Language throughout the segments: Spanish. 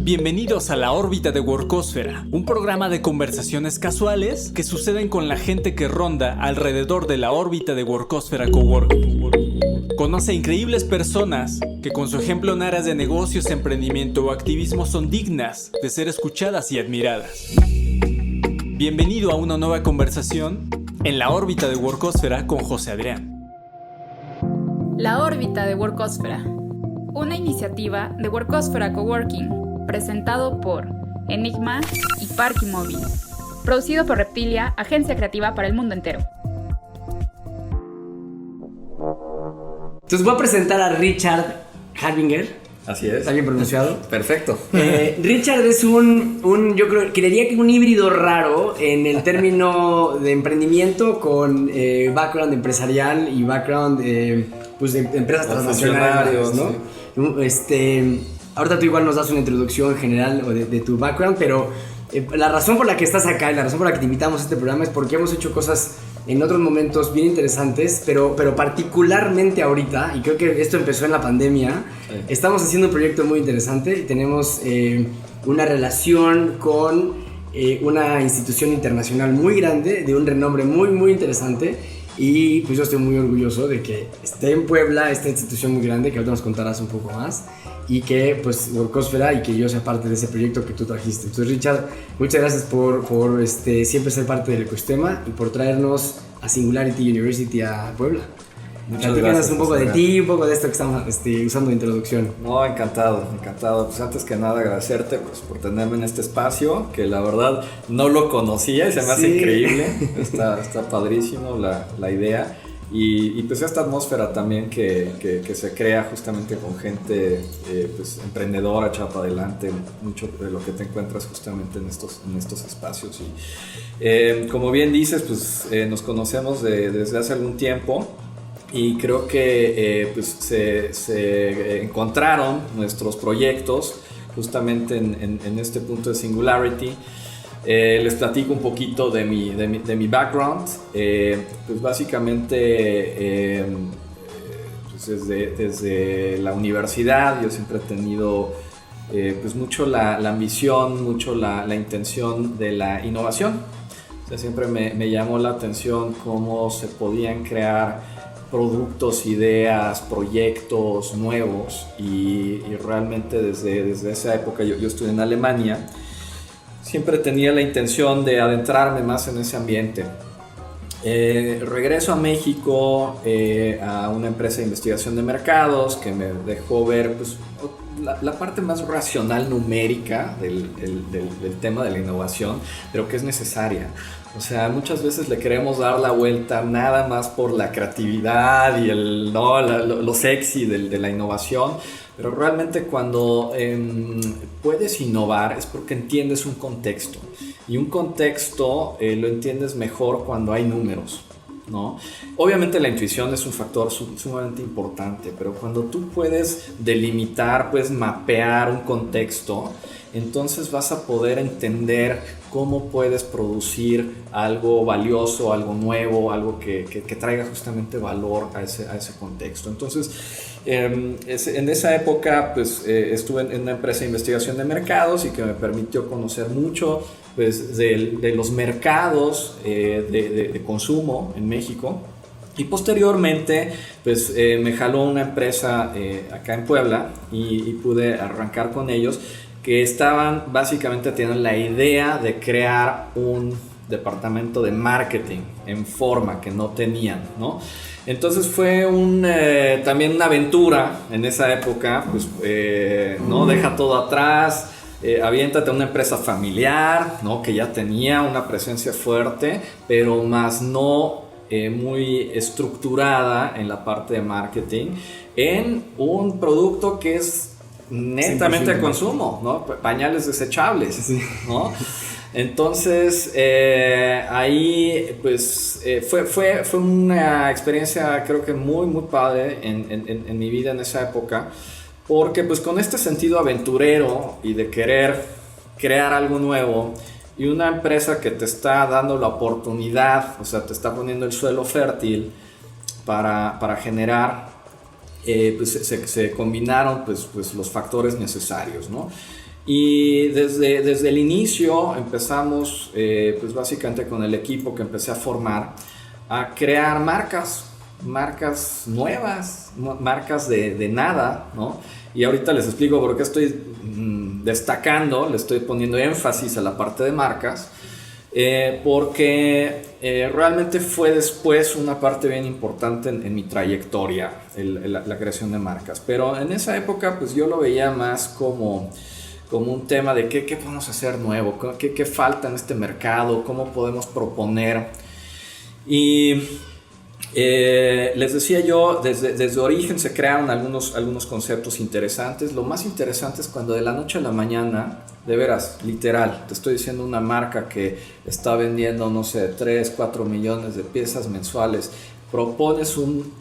Bienvenidos a La órbita de Workosfera, un programa de conversaciones casuales que suceden con la gente que ronda alrededor de la órbita de Workosfera Coworking. Conoce a increíbles personas que con su ejemplo en áreas de negocios, emprendimiento o activismo son dignas de ser escuchadas y admiradas. Bienvenido a una nueva conversación en La órbita de Workosfera con José Adrián. La órbita de Workosfera, una iniciativa de Workosfera Coworking, presentado por Enigma y Parky Móvil, producido por Reptilia, agencia creativa para el mundo entero. Entonces voy a presentar a Richard Harbinger. Así es. ¿Está bien pronunciado? Perfecto. Richard es yo creería que un híbrido raro en el término de emprendimiento con background empresarial y background de empresas transnacionales, ¿no? Sí. Ahorita tú igual nos das una introducción general de tu background, pero la razón por la que estás acá y la razón por la que te invitamos a este programa es porque hemos hecho cosas en otros momentos bien interesantes, pero particularmente ahorita, y creo que esto empezó en la pandemia, sí. Estamos haciendo un proyecto muy interesante y tenemos una relación con una institución internacional muy grande, de un renombre muy, muy interesante, y pues yo estoy muy orgulloso de que esté en Puebla esta institución muy grande, que ahorita nos contarás un poco más, y que pues Workosfera y que yo sea parte de ese proyecto que tú trajiste. Entonces, Richard, muchas gracias por siempre ser parte del ecosistema y por traernos a Singularity University a Puebla. Platícanos un poco de ti, un poco de esto que estamos usando de introducción. No, encantado. Pues antes que nada agradecerte por tenerme en este espacio, que la verdad no lo conocía y se me hace increíble. Está padrísimo la idea. Y pues esta atmósfera también que se crea justamente con gente emprendedora, echada para adelante, mucho de lo que te encuentras justamente en estos espacios. Y como bien dices, pues nos conocemos desde hace algún tiempo y creo que se encontraron nuestros proyectos justamente en este punto de Singularity. Les platico un poquito de mi background. Pues básicamente desde la universidad yo siempre he tenido mucho la ambición, mucho la intención de la innovación. O sea, siempre me llamó la atención cómo se podían crear productos, ideas, proyectos nuevos y realmente desde esa época yo estudié en Alemania. Siempre tenía la intención de adentrarme más en ese ambiente. Regreso a México a una empresa de investigación de mercados que me dejó ver la parte más racional numérica del tema de la innovación, pero que es necesaria. O sea, muchas veces le queremos dar la vuelta nada más por la creatividad y lo sexy de la innovación, pero realmente cuando puedes innovar es porque entiendes un contexto, y un contexto lo entiendes mejor cuando hay números, ¿no? Obviamente la intuición es un factor sumamente importante, pero cuando tú puedes delimitar, puedes mapear un contexto, entonces vas a poder entender cómo puedes producir algo valioso, algo nuevo, algo que traiga justamente valor a ese contexto. Entonces, en esa época estuve en una empresa de investigación de mercados y que me permitió conocer mucho de los mercados de consumo en México. Y posteriormente me jaló una empresa acá en Puebla y pude arrancar con ellos, que estaban básicamente teniendo la idea de crear un departamento de marketing en forma que no tenían, ¿no? Entonces fue también una aventura en esa época, ¿no? Deja todo atrás, aviéntate a una empresa familiar, ¿no? Que ya tenía una presencia fuerte, pero más no muy estructurada en la parte de marketing, en un producto que es netamente de consumo, ¿no? Pañales desechables, sí. ¿No? Entonces ahí fue una experiencia creo que muy muy padre en mi vida en esa época, porque con este sentido aventurero y de querer crear algo nuevo, y una empresa que te está dando la oportunidad, o sea, te está poniendo el suelo fértil para generar, se combinaron los factores necesarios, ¿no? Y desde el inicio empezamos, pues básicamente con el equipo que empecé a formar, a crear marcas nuevas, marcas de nada, ¿no? Y ahorita les explico por qué estoy destacando, le estoy poniendo énfasis a la parte de marcas, porque realmente fue después una parte bien importante en mi trayectoria, la creación de marcas. Pero en esa época pues yo lo veía más como un tema de qué podemos hacer nuevo, qué falta en este mercado, cómo podemos proponer. Y les decía yo, desde origen se crearon algunos conceptos interesantes. Lo más interesante es cuando de la noche a la mañana, de veras, literal, te estoy diciendo una marca que está vendiendo, no sé, 3, 4 millones de piezas mensuales, propones un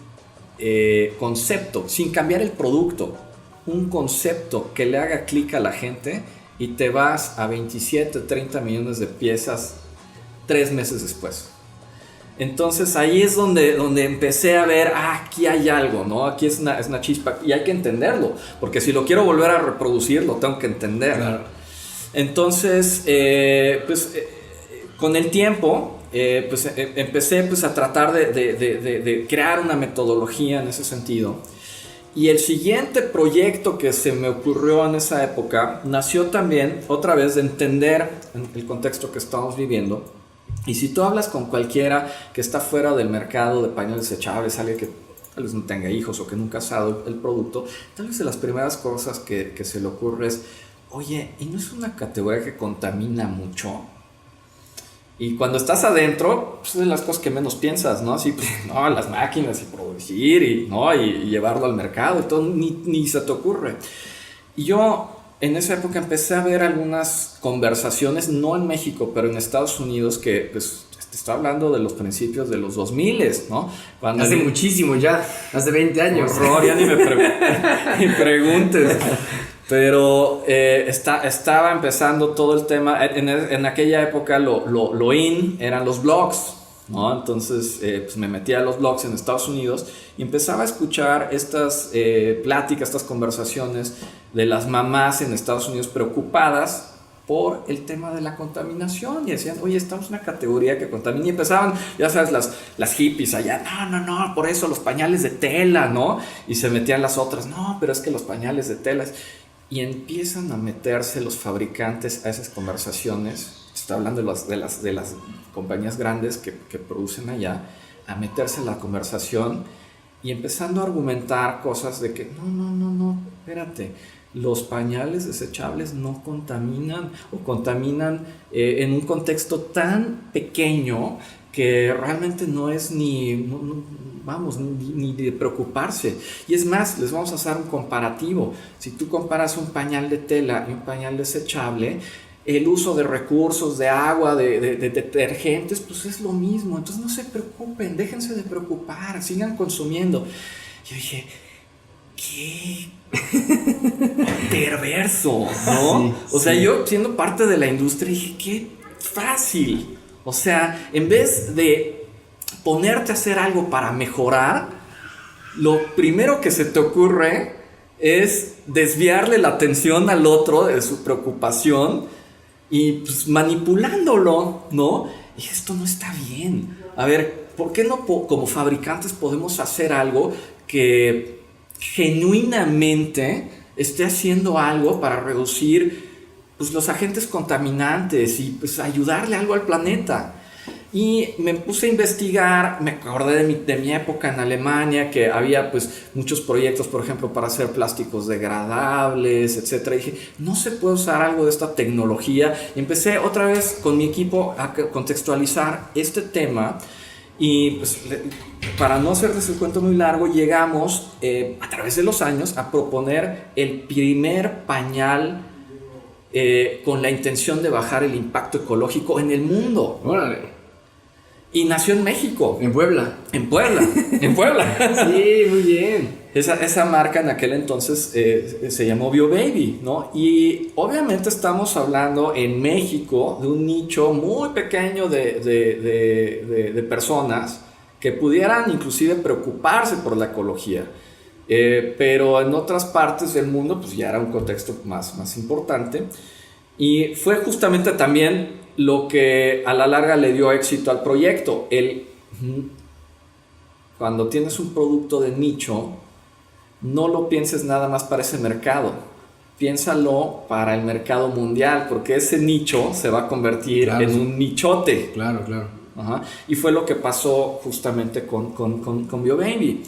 concepto, sin cambiar el producto, un concepto que le haga clic a la gente y te vas a 27, 30 millones de piezas 3 meses después. Entonces ahí es donde empecé a ver, aquí hay algo, ¿no? Aquí es una chispa y hay que entenderlo, porque si lo quiero volver a reproducir, lo tengo que entender. Claro. Entonces, con el tiempo, empecé pues, a tratar de crear una metodología en ese sentido. Y el siguiente proyecto que se me ocurrió en esa época nació también otra vez de entender el contexto que estamos viviendo. Y si tú hablas con cualquiera que está fuera del mercado de pañales desechables, alguien que tal vez no tenga hijos o que nunca ha usado el producto, tal vez de las primeras cosas que se le ocurre es, oye, ¿y no es una categoría que contamina mucho? Y cuando estás adentro, pues es de las cosas que menos piensas, ¿no? Así, pues, no, las máquinas y producir y llevarlo al mercado y todo, ni se te ocurre. Y yo en esa época empecé a ver algunas conversaciones, no en México, pero en Estados Unidos, que pues te estoy hablando de los principios de los 2000, ¿no? Hace muchísimo ya, hace 20 años. Horror, ya ni me preguntes. Pero estaba empezando todo el tema. En aquella época lo in eran los blogs, ¿no? Entonces pues me metí a los blogs en Estados Unidos y empezaba a escuchar estas pláticas, estas conversaciones de las mamás en Estados Unidos preocupadas por el tema de la contaminación y decían, oye, estamos en una categoría que contamina, y empezaban, ya sabes, las hippies allá, no, por eso los pañales de tela, ¿no? Y se metían las otras, no, pero es que los pañales de tela, y empiezan a meterse los fabricantes a esas conversaciones, estoy hablando de las compañías grandes que producen allá, a meterse en la conversación y empezando a argumentar cosas de que no, espérate, los pañales desechables no contaminan o contaminan en un contexto tan pequeño que realmente no es ni de preocuparse. Y es más, les vamos a hacer un comparativo. Si tú comparas un pañal de tela y un pañal desechable, el uso de recursos, de agua, de detergentes, pues es lo mismo. Entonces no se preocupen, déjense de preocupar, sigan consumiendo. Yo dije, ¿qué? Perverso, ¿no? Sí, o sea, yo siendo parte de la industria dije, qué fácil. O sea, en vez de ponerte a hacer algo para mejorar, lo primero que se te ocurre es desviarle la atención al otro de su preocupación y pues manipulándolo, ¿no? Y esto no está bien. A ver, ¿por qué no como fabricantes podemos hacer algo que genuinamente esté haciendo algo para reducir pues, los agentes contaminantes y pues, ayudarle algo al planeta? Y me puse a investigar, me acordé de mi época en Alemania, que había pues muchos proyectos, por ejemplo, para hacer plásticos degradables, etc. Y dije, no se puede usar algo de esta tecnología. Y empecé otra vez con mi equipo a contextualizar este tema. Y pues, para no hacerles el cuento muy largo, llegamos a través de los años a proponer el primer pañal con la intención de bajar el impacto ecológico en el mundo. ¡Órale! Y nació en México. En Puebla. En Puebla. Sí, muy bien. Esa marca en aquel entonces se llamó BioBaby, ¿no? Y obviamente estamos hablando en México de un nicho muy pequeño de personas que pudieran inclusive preocuparse por la ecología. pero en otras partes del mundo pues ya era un contexto más importante, y fue justamente también lo que a la larga le dio éxito al proyecto. Cuando tienes un producto de nicho, no lo pienses nada más para ese mercado, piénsalo para el mercado mundial, porque ese nicho se va a convertir en un nichote. Claro. Ajá. Y fue lo que pasó justamente con BioBaby.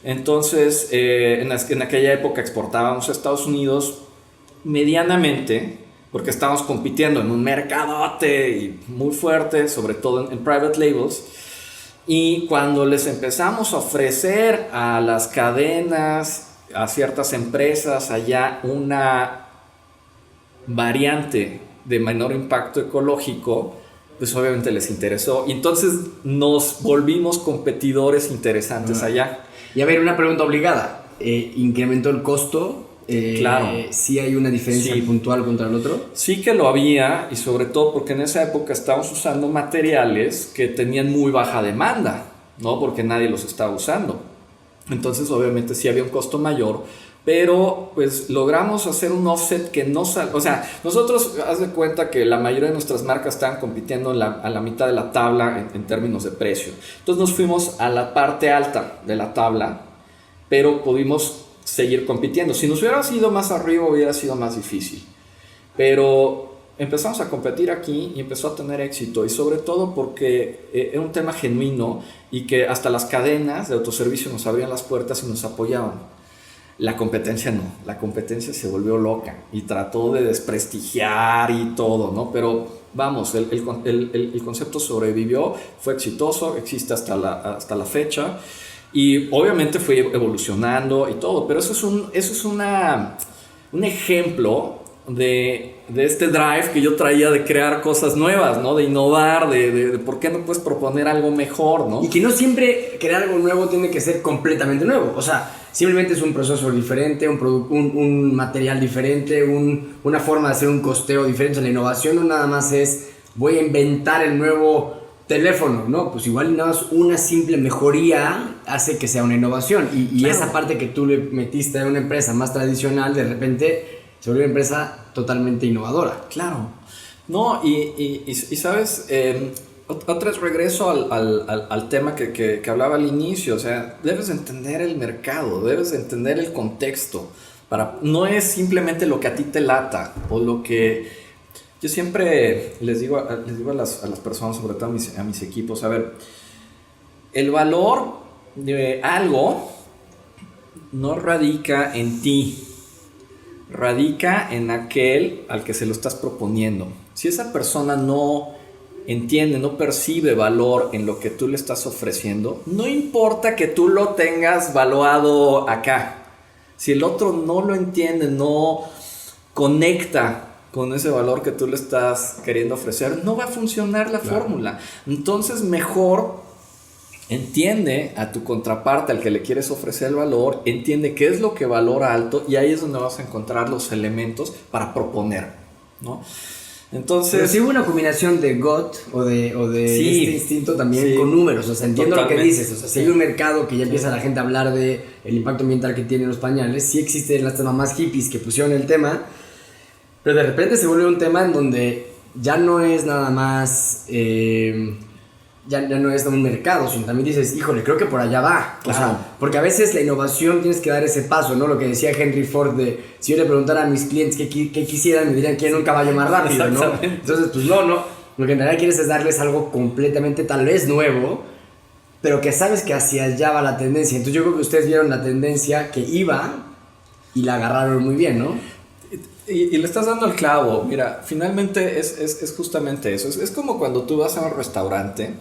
Entonces, en aquella época exportábamos a Estados Unidos medianamente, porque estábamos compitiendo en un mercadote y muy fuerte, sobre todo en private labels. Y cuando les empezamos a ofrecer a las cadenas, a ciertas empresas allá, una variante de menor impacto ecológico, pues obviamente les interesó. Y entonces nos volvimos competidores interesantes allá. Y a ver, una pregunta obligada. ¿Incrementó el costo? Claro. ¿Sí hay una diferencia puntual contra el otro? Sí que lo había, y sobre todo porque en esa época estábamos usando materiales que tenían muy baja demanda, ¿no? Porque nadie los estaba usando. Entonces obviamente sí había un costo mayor, pero pues logramos hacer un offset que no sale. O sea, nosotros, haz de cuenta que la mayoría de nuestras marcas estaban compitiendo a la mitad de la tabla en términos de precio. Entonces nos fuimos a la parte alta de la tabla, pero pudimos seguir compitiendo. Si nos hubiera sido más arriba, hubiera sido más difícil. Pero empezamos a competir aquí y empezó a tener éxito, y sobre todo porque era un tema genuino y que hasta las cadenas de autoservicio nos abrían las puertas y nos apoyaban. La competencia no, la competencia se volvió loca y trató de desprestigiar y todo, ¿no? Pero vamos, el concepto sobrevivió, fue exitoso, existe hasta la fecha. Y obviamente fue evolucionando y todo, pero eso es un ejemplo de este drive que yo traía de crear cosas nuevas, ¿no? De innovar, de por qué no puedes proponer algo mejor, ¿no? Y que no siempre crear algo nuevo tiene que ser completamente nuevo. O sea, simplemente es un proceso diferente, un material diferente, una forma de hacer un costeo diferente. La innovación no nada más es voy a inventar el nuevo teléfono, ¿no? Pues igual nada más una simple mejoría hace que sea una innovación. Y claro, esa parte que tú le metiste a una empresa más tradicional, de repente se volvió una empresa totalmente innovadora. Claro. No, y sabes, otra vez regreso al tema que hablaba al inicio. O sea, debes entender el mercado, debes entender el contexto. No es simplemente lo que a ti te lata o lo que... Yo siempre les digo a las personas, sobre todo a mis equipos, a ver, el valor de algo no radica en ti, radica en aquel al que se lo estás proponiendo. Si esa persona no entiende, no percibe valor en lo que tú le estás ofreciendo, no importa que tú lo tengas valuado acá. Si el otro no lo entiende, no conecta con ese valor que tú le estás queriendo ofrecer, no va a funcionar la fórmula. Entonces mejor entiende a tu contraparte, al que le quieres ofrecer el valor, entiende qué es lo que valora alto, y ahí es donde vas a encontrar los elementos para proponer, ¿no? Entonces, pero sí hubo una combinación de gut o de sí, este instinto también con números. O sea, entiendo totalmente lo que dices. O sea, si hay un mercado que ya empieza la gente a hablar de el impacto ambiental que tienen los pañales, sí existen las mamás hippies que pusieron el tema. Pero de repente se vuelve un tema en donde ya no es nada más, ya no es un mercado, sino también dices, híjole, creo que por allá va. Claro. O sea, porque a veces la innovación tienes que dar ese paso, ¿no? Lo que decía Henry Ford de, si yo le preguntara a mis clientes qué quisieran, me dirían quieren un caballo más rápido, ¿no? Entonces, pues no. Lo que en realidad quieres es darles algo completamente, tal vez nuevo, pero que sabes que hacia allá va la tendencia. Entonces yo creo que ustedes vieron la tendencia que iba y la agarraron muy bien, ¿no? Y le estás dando el clavo. Mira, finalmente es justamente eso. Es como cuando tú vas a un restaurante,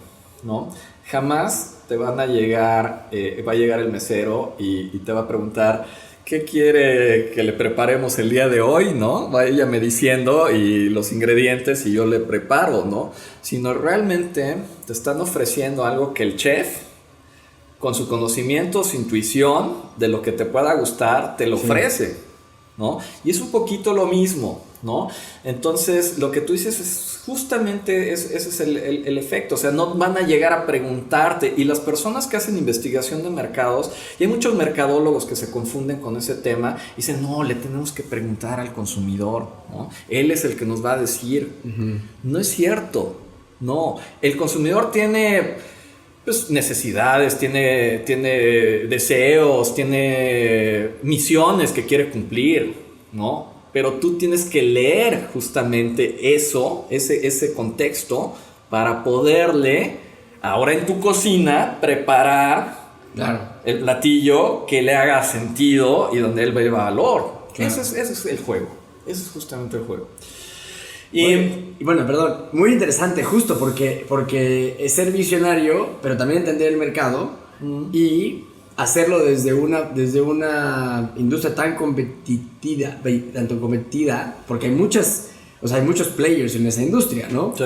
¿no? Jamás te van a llegar, va a llegar el mesero y te va a preguntar ¿qué quiere que le preparemos el día de hoy? ¿No? Váyame diciendo y los ingredientes y yo le preparo, ¿no? Sino realmente te están ofreciendo algo que el chef, con su conocimiento, su intuición de lo que te pueda gustar, te lo ofrece. ¿no? Y es un poquito lo mismo, ¿no? Entonces, lo que tú dices es justamente ese es el efecto. O sea, no van a llegar a preguntarte. Y las personas que hacen investigación de mercados, y hay muchos mercadólogos que se confunden con ese tema, y dicen, no, le tenemos que preguntar al consumidor, ¿no? Él es el que nos va a decir. No es cierto, no. El consumidor tiene, pues, necesidades, tiene deseos, tiene misiones que quiere cumplir, ¿no? Pero tú tienes que leer justamente ese contexto para poderle, ahora en tu cocina, preparar el platillo que le haga sentido y donde él vea valor. Claro. Ese es el juego. Ese es justamente el juego. Y bueno, perdón, muy interesante, justo porque es ser visionario, pero también entender el mercado y hacerlo desde una industria tan competida, porque hay muchos players en esa industria, ¿no? Sí.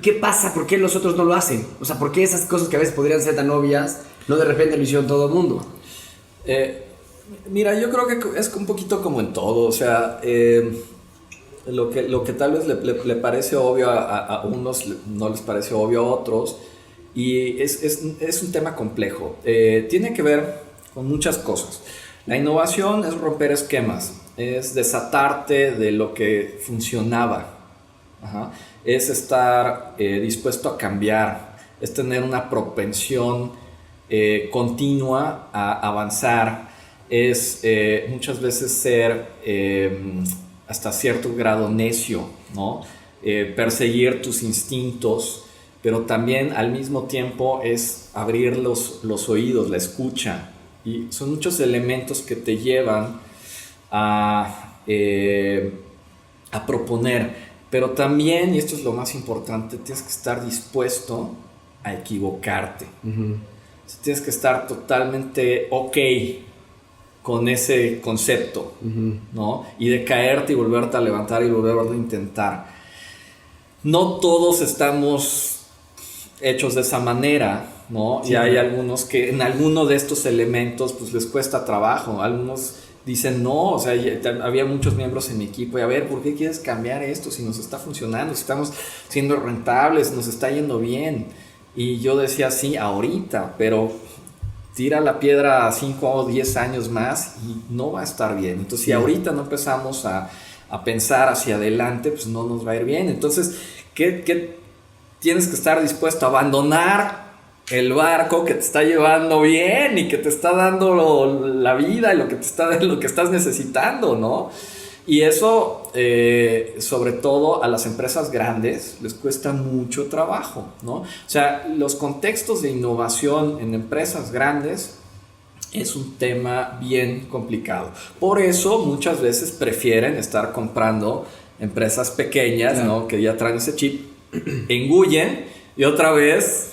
¿Qué pasa? ¿Por qué los otros no lo hacen? O sea, ¿por qué esas cosas que a veces podrían ser tan obvias, no de repente lo hicieron todo el mundo? Mira, yo creo que es un poquito como en todo, o sea, lo que tal vez le parece obvio a unos, no les parece obvio a otros, y es un tema complejo. Tiene que ver con muchas cosas. La innovación es romper esquemas, es desatarte de lo que funcionaba. Ajá. Es estar dispuesto a cambiar, es tener una propensión continua a avanzar, es muchas veces ser hasta cierto grado necio, ¿no? Perseguir tus instintos, pero también al mismo tiempo es abrir los oídos, la escucha, y son muchos elementos que te llevan a proponer, pero también, y esto es lo más importante, tienes que estar dispuesto a equivocarte. Tienes que estar totalmente ok con ese concepto, ¿no? Y de caerte y volverte a levantar y volverlo a intentar. No todos estamos hechos de esa manera, ¿no? Sí, y hay algunos que en alguno de estos elementos pues les cuesta trabajo. Algunos dicen no, o sea, había muchos miembros en mi equipo y a ver, ¿por qué quieres cambiar esto si nos está funcionando, si estamos siendo rentables, nos está yendo bien? Y yo decía sí, ahorita, pero tira la piedra 5 o 10 años más y no va a estar bien. Entonces, si ahorita no empezamos a pensar hacia adelante, pues no nos va a ir bien. Entonces, ¿qué tienes que estar dispuesto a abandonar el barco que te está llevando bien y que te está dando la vida y lo que estás necesitando, ¿no? Y eso, sobre todo a las empresas grandes, les cuesta mucho trabajo, ¿no? O sea, los contextos de innovación en empresas grandes es un tema bien complicado. Por eso muchas veces prefieren estar comprando empresas pequeñas, claro, ¿no? Que ya traen ese chip, engullen y otra vez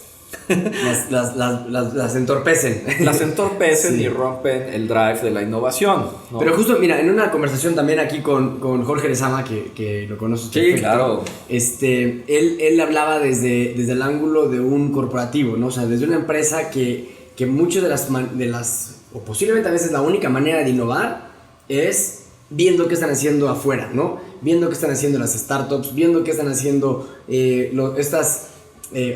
las entorpecen. Las entorpecen, sí, y rompen el drive de la innovación, ¿no? Pero justo, mira, en una conversación también aquí con Jorge Lezama, que lo conoces. Sí, perfecto, claro. Él hablaba desde el ángulo de un corporativo, ¿no? O sea, desde una empresa que muchas de las, o posiblemente a veces la única manera de innovar es viendo qué están haciendo afuera, ¿no? Viendo qué están haciendo las startups, viendo qué están haciendo estas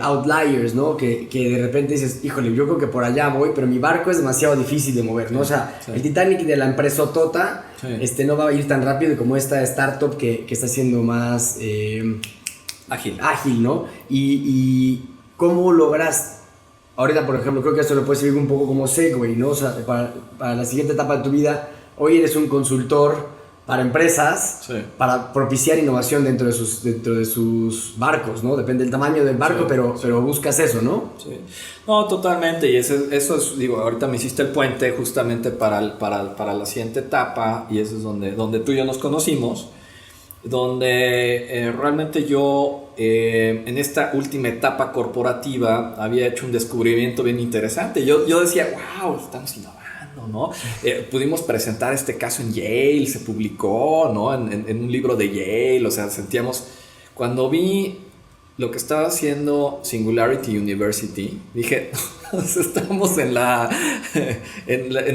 outliers, ¿no? Que de repente dices, híjole, yo creo que por allá voy, pero mi barco es demasiado difícil de mover, ¿no? O sea, sí, el Titanic de la empresa Tota, sí, no va a ir tan rápido como esta startup que está siendo más ágil, ¿no? Y cómo logras, ahorita por ejemplo, creo que esto lo puede servir un poco como segue, ¿no? O sea, para la siguiente etapa de tu vida, hoy eres un consultor para empresas, sí, para propiciar innovación dentro de sus barcos, ¿no? Depende del tamaño del barco, sí, pero buscas eso, ¿no? Sí. No, totalmente, y eso es, digo, ahorita me hiciste el puente justamente para la siguiente etapa, y eso es donde tú y yo nos conocimos, donde realmente yo en esta última etapa corporativa había hecho un descubrimiento bien interesante. Yo decía, wow, estamos innovando, ¿no? Pudimos presentar este caso en Yale, se publicó, ¿no? en un libro de Yale, o sea, sentíamos, cuando vi lo que estaba haciendo Singularity University, dije, estamos en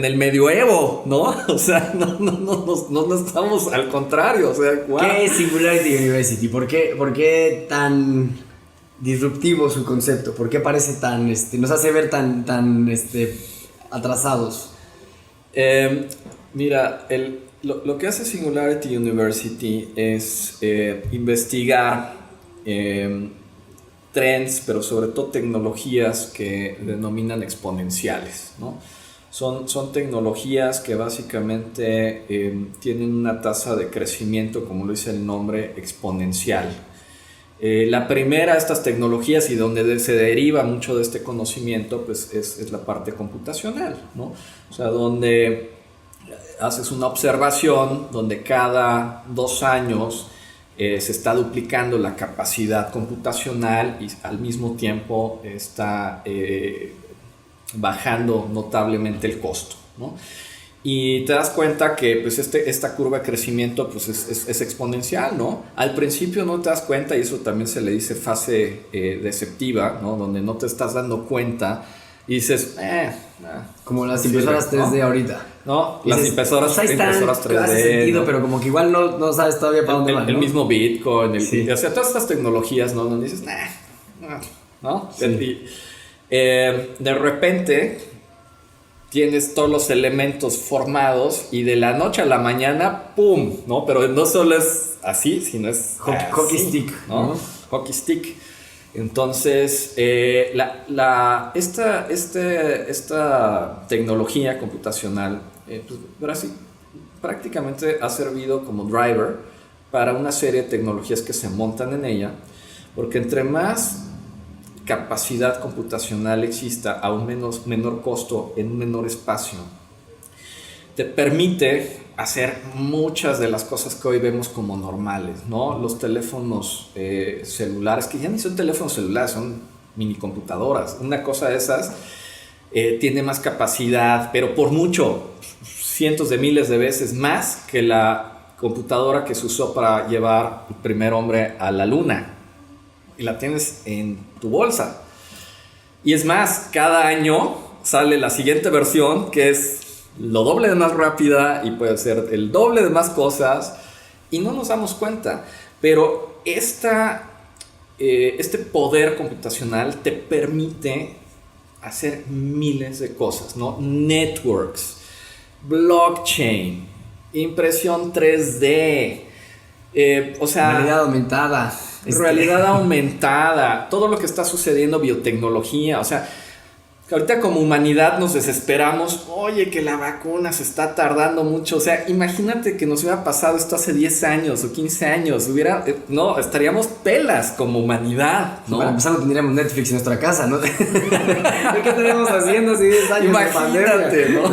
el medioevo, ¿no? O sea, no estamos al contrario. O sea, wow. ¿Qué es Singularity University? ¿Por qué tan disruptivo su concepto? ¿Por qué parece tan, nos hace ver tan atrasados? Mira, lo que hace Singularity University es investigar trends, pero sobre todo tecnologías que denominan exponenciales, ¿no? Son tecnologías que básicamente tienen una tasa de crecimiento, como lo dice el nombre, exponencial. La primera de estas tecnologías y donde se deriva mucho de este conocimiento, pues es la parte computacional, ¿no? O sea, donde haces una observación, donde cada 2 años se está duplicando la capacidad computacional y al mismo tiempo está bajando notablemente el costo, ¿no? Y te das cuenta que pues esta curva de crecimiento pues es exponencial, ¿no? Al principio no te das cuenta, y eso también se le dice fase deceptiva, ¿no? Donde no te estás dando cuenta y dices, como las impresoras 3D, ¿no? Ahorita. No, las impresoras 3D. Hace sentido, ¿no? Pero como que igual no sabes todavía para dónde van, ¿no? El mismo Bitcoin, sí. O sea, todas estas tecnologías, ¿no? Donde dices, ¿no? Sí. Y, de repente tienes todos los elementos formados y de la noche a la mañana, ¡pum! ¿No? Pero no solo es así, sino es hockey stick, ¿no? Hockey stick. Entonces, esta tecnología computacional, pues, prácticamente ha servido como driver para una serie de tecnologías que se montan en ella, porque entre más capacidad computacional exista a un menor costo en un menor espacio, te permite hacer muchas de las cosas que hoy vemos como normales, ¿no? Los teléfonos celulares, que ya ni son teléfonos celulares, son mini computadoras. Una cosa de esas tiene más capacidad, pero por mucho, cientos de miles de veces más que la computadora que se usó para llevar el primer hombre a la luna. Y la tienes en tu bolsa. Y es más, cada año sale la siguiente versión, que es lo doble de más rápida y puede ser el doble de más cosas y no nos damos cuenta. Pero este poder computacional te permite hacer miles de cosas, ¿no? Networks, blockchain, impresión 3D, o sea, realidad aumentada. Realidad aumentada, todo lo que está sucediendo, biotecnología, o sea, ahorita como humanidad nos desesperamos, oye, que la vacuna se está tardando mucho, o sea, imagínate que nos hubiera pasado esto hace 10 años o 15 años, estaríamos pelas como humanidad, ¿no? Para empezar no tendríamos Netflix en nuestra casa, ¿no? ¿Qué estaríamos haciendo hace 10 años? Imagínate, ¿no?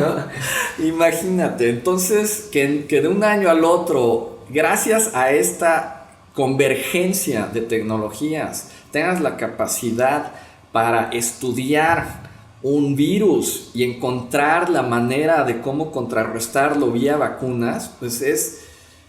Imagínate, entonces, que de un año al otro, gracias a esta convergencia de tecnologías, tengas la capacidad para estudiar un virus y encontrar la manera de cómo contrarrestarlo vía vacunas, pues es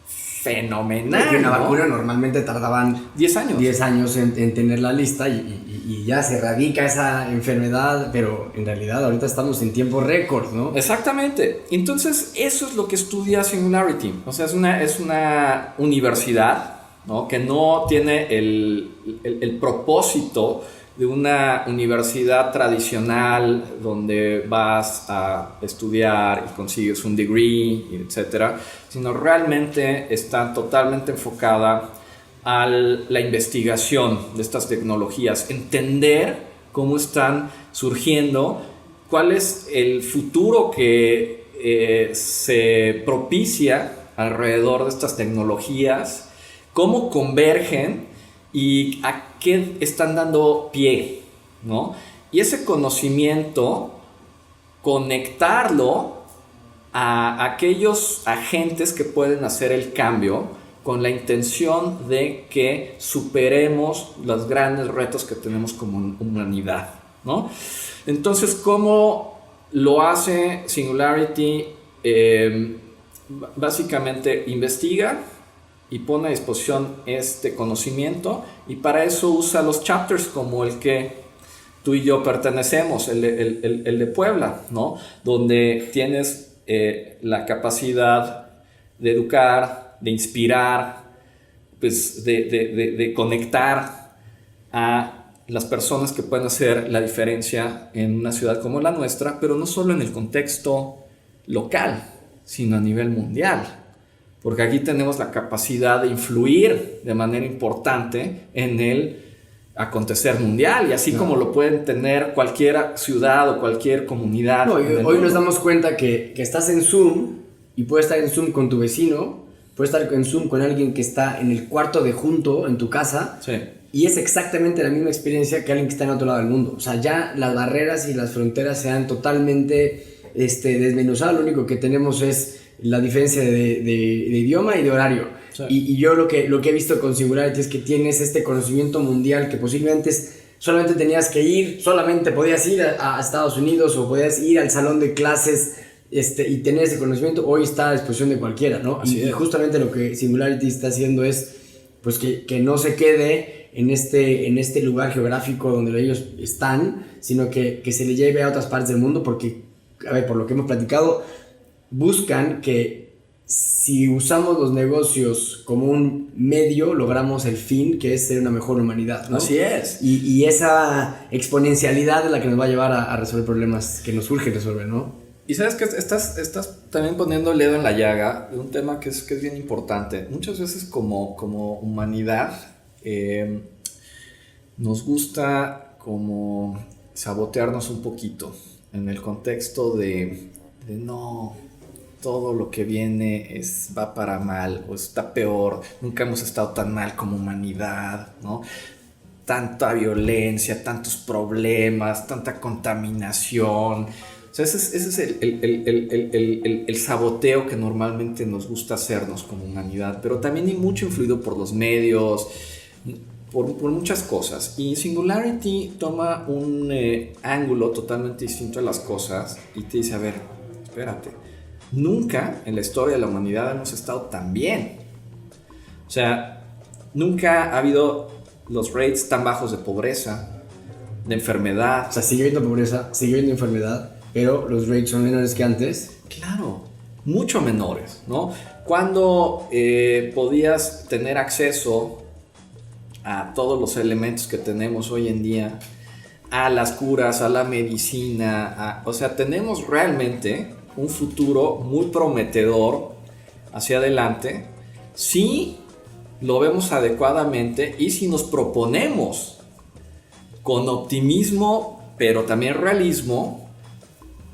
fenomenal. Y una vacuna normalmente tardaban 10 años. 10 años en tenerla lista y ya se erradica esa enfermedad, pero en realidad ahorita estamos en tiempo récord, ¿no? Exactamente. Entonces, eso es lo que estudia Singularity. O sea, es una universidad, ¿no? Que no tiene el propósito de una universidad tradicional donde vas a estudiar y consigues un degree, etcétera, sino realmente está totalmente enfocada a la investigación de estas tecnologías, entender cómo están surgiendo, cuál es el futuro que se propicia alrededor de estas tecnologías, cómo convergen y a qué están dando pie, ¿no? Y ese conocimiento, conectarlo a aquellos agentes que pueden hacer el cambio con la intención de que superemos los grandes retos que tenemos como humanidad, ¿no? Entonces, ¿cómo lo hace Singularity? Básicamente investiga y pone a disposición este conocimiento, y para eso usa los chapters como el que tú y yo pertenecemos, el de Puebla, ¿no? Donde tienes la capacidad de educar, de inspirar, pues de conectar a las personas que pueden hacer la diferencia en una ciudad como la nuestra, pero no solo en el contexto local, sino a nivel mundial. Porque aquí tenemos la capacidad de influir de manera importante en el acontecer mundial, y así como lo pueden tener cualquier ciudad o cualquier comunidad. No, hoy nos damos cuenta que estás en Zoom y puedes estar en Zoom con tu vecino, puedes estar en Zoom con alguien que está en el cuarto de junto en tu casa, sí, y es exactamente la misma experiencia que alguien que está en otro lado del mundo. O sea, ya las barreras y las fronteras se han totalmente desmenuzado. Lo único que tenemos es la diferencia de idioma y de horario. Sí. Y yo lo que he visto con Singularity es que tienes este conocimiento mundial que posiblemente solamente podías ir a Estados Unidos, o podías ir al salón de clases y tener ese conocimiento. Hoy está a disposición de cualquiera, ¿no? Y justamente lo que Singularity está haciendo es pues que no se quede en este lugar geográfico donde ellos están, sino que se le lleve a otras partes del mundo, porque, a ver, por lo que hemos platicado, buscan que si usamos los negocios como un medio, logramos el fin, que es ser una mejor humanidad, ¿no? Así es. Y esa exponencialidad es la que nos va a llevar a resolver problemas que nos urge resolver, ¿no? Y sabes que estás también poniendo el dedo en la llaga de un tema que es bien importante. Muchas veces como humanidad nos gusta como sabotearnos un poquito en el contexto de no, todo lo que viene va para mal o está peor, nunca hemos estado tan mal como humanidad, ¿no? Tanta violencia, tantos problemas, tanta contaminación. O sea, ese es el saboteo que normalmente nos gusta hacernos como humanidad, pero también hay mucho influido por los medios, por muchas cosas. Y Singularity toma un ángulo totalmente distinto a las cosas y te dice, a ver, espérate, nunca en la historia de la humanidad hemos estado tan bien. O sea, nunca ha habido los rates tan bajos de pobreza, de enfermedad. O sea, sigue habiendo pobreza, sigue habiendo enfermedad, pero los rates son menores que antes. Claro, mucho menores, ¿no? Cuando podías tener acceso a todos los elementos que tenemos hoy en día, a las curas, a la medicina, o sea, tenemos realmente un futuro muy prometedor hacia adelante si lo vemos adecuadamente y si nos proponemos con optimismo, pero también realismo,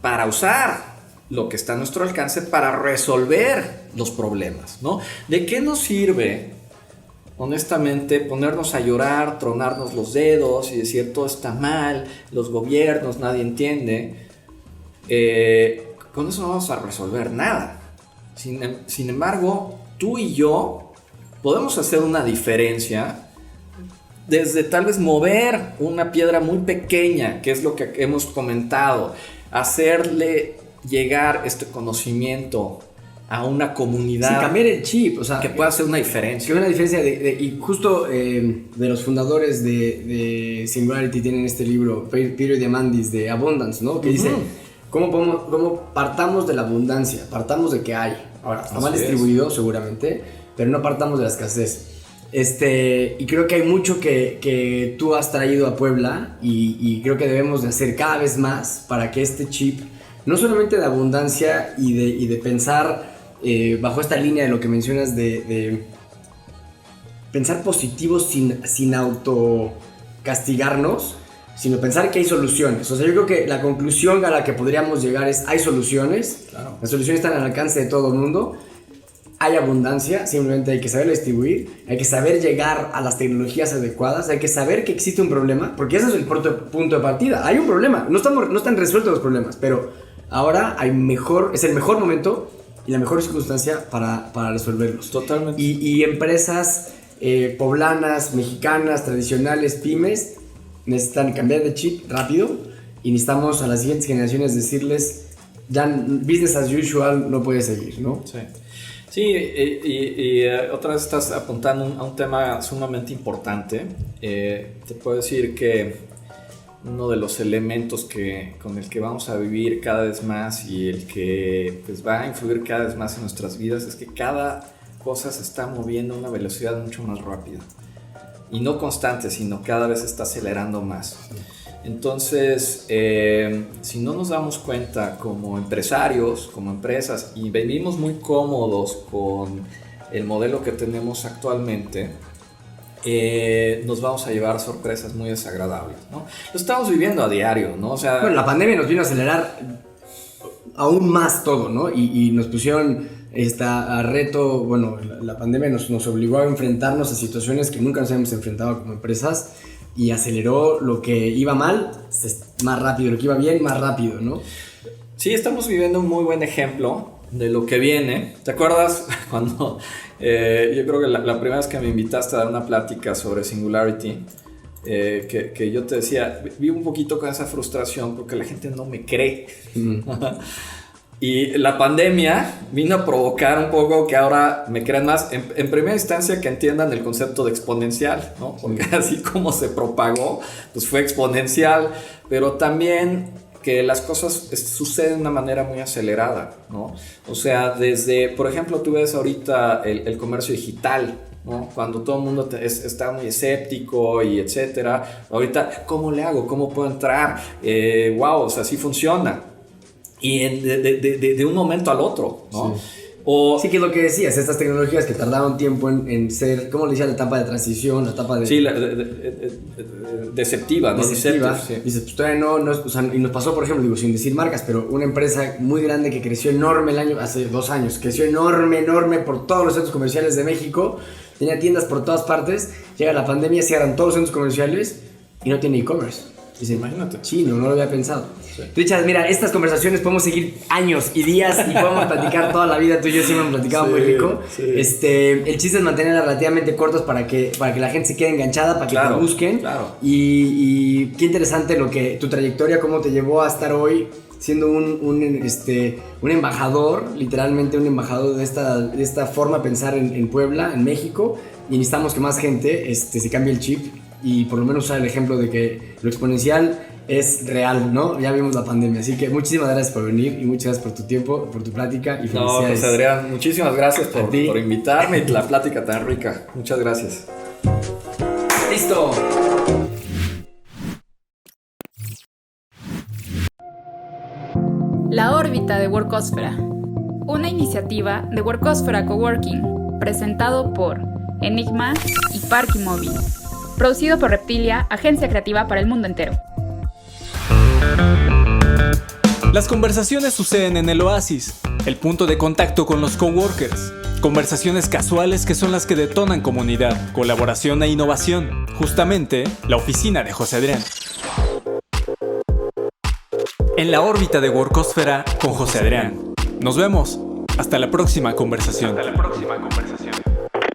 para usar lo que está a nuestro alcance para resolver los problemas, ¿no? ¿De qué nos sirve, honestamente, ponernos a llorar, tronarnos los dedos y decir todo está mal, los gobiernos, nadie entiende? Con eso no vamos a resolver nada. Sin embargo, tú y yo podemos hacer una diferencia desde tal vez mover una piedra muy pequeña, que es lo que hemos comentado, hacerle llegar este conocimiento a una comunidad. Sin cambiar el chip, o sea, que pueda hacer una diferencia. Que una diferencia y justo de los fundadores de Singularity tienen este libro, Peter Diamandis, de Abundance, ¿no? Que dice, ¿cómo partamos de la abundancia? Partamos de que hay. Ahora, está mal distribuido seguramente, pero no partamos de la escasez. Y creo que hay mucho que tú has traído a Puebla y creo que debemos de hacer cada vez más para que este chip, no solamente de abundancia y de pensar bajo esta línea de lo que mencionas de pensar positivo sin autocastigarnos, sino pensar que hay soluciones. O sea, yo creo que la conclusión a la que podríamos llegar es: hay soluciones, claro. Las soluciones están al alcance de todo el mundo. Hay abundancia, simplemente hay que saber distribuir, hay que saber llegar a las tecnologías adecuadas, hay que saber que existe un problema, porque ese es el punto de partida. Hay un problema, no están resueltos los problemas, pero ahora es el mejor momento y la mejor circunstancia para resolverlos. Totalmente. Y empresas poblanas, mexicanas, tradicionales, pymes, necesitan cambiar de chip rápido y necesitamos a las siguientes generaciones decirles: ya business as usual no puede seguir, ¿no? Sí. Sí, y otra vez estás apuntando a un tema sumamente importante. Te puedo decir que uno de los elementos con el que vamos a vivir cada vez más y el que pues, va a influir cada vez más en nuestras vidas es que cada cosa se está moviendo a una velocidad mucho más rápida. Y no constante, sino cada vez se está acelerando más. Entonces, si no nos damos cuenta como empresarios, como empresas, y vivimos muy cómodos con el modelo que tenemos actualmente, nos vamos a llevar sorpresas muy desagradables, ¿no? Lo estamos viviendo a diario, ¿no? O sea, bueno, la pandemia nos vino a acelerar aún más todo, ¿no? Y nos pusieron a reto, bueno, la pandemia nos obligó a enfrentarnos a situaciones que nunca nos habíamos enfrentado como empresas y aceleró lo que iba mal más rápido, lo que iba bien más rápido, ¿no? Sí, estamos viviendo un muy buen ejemplo de lo que viene. ¿Te acuerdas cuando yo creo que la primera vez que me invitaste a dar una plática sobre Singularity, que yo te decía, vivo un poquito con esa frustración porque la gente no me cree? Y la pandemia vino a provocar un poco que ahora me crean más. En primera instancia, que entiendan el concepto de exponencial, ¿no? Porque así como se propagó, pues fue exponencial, pero también que las cosas suceden de una manera muy acelerada, ¿no? O sea, desde, por ejemplo, tú ves ahorita el comercio digital, ¿no? Cuando todo el mundo está muy escéptico y etcétera. Ahorita, ¿cómo le hago? ¿Cómo puedo entrar? Wow, o sea, sí funciona. Y de un momento al otro, ¿no? Sí. Sí, que es lo que decías, estas tecnologías que tardaron tiempo en ser, ¿cómo le decían? La etapa de transición, la etapa de... Sí, deceptiva, ¿no? Deceptiva. Sí. Dices, pues todavía no, o sea, y nos pasó, por ejemplo, digo, sin decir marcas, pero una empresa muy grande que creció enorme hace 2 años, creció enorme por todos los centros comerciales de México, tenía tiendas por todas partes, llega la pandemia, cierran todos los centros comerciales y no tiene e-commerce. Dice, imagínate. Sí, no lo había pensado. Sí. Richard, mira, estas conversaciones podemos seguir años y días y podemos platicar toda la vida. Tú y yo siempre hemos platicado muy rico. Sí. El chiste es mantenerlas relativamente cortas para que la gente se quede enganchada, para que te busquen. Claro. Y qué interesante tu trayectoria, cómo te llevó a estar hoy siendo un embajador, literalmente un embajador de esta forma de pensar en Puebla, en México. Y necesitamos que más gente se cambie el chip y por lo menos usar el ejemplo de que lo exponencial es real, ¿no? Ya vimos la pandemia, así que muchísimas gracias por venir y muchas gracias por tu tiempo, por tu plática y felicidades. No, pues Adrián, muchísimas gracias por invitarme y la plática tan rica. Muchas gracias. ¡Listo! La órbita de Workosfera, una iniciativa de Workosfera Coworking, presentado por Enigma y Parky Móvil. Producido por Reptilia, agencia creativa para el mundo entero. Las conversaciones suceden en el Oasis, el punto de contacto con los coworkers. Conversaciones casuales que son las que detonan comunidad, colaboración e innovación. Justamente, la oficina de José Adrián. En la órbita de Workosfera con José Adrián. Nos vemos. Hasta la próxima conversación.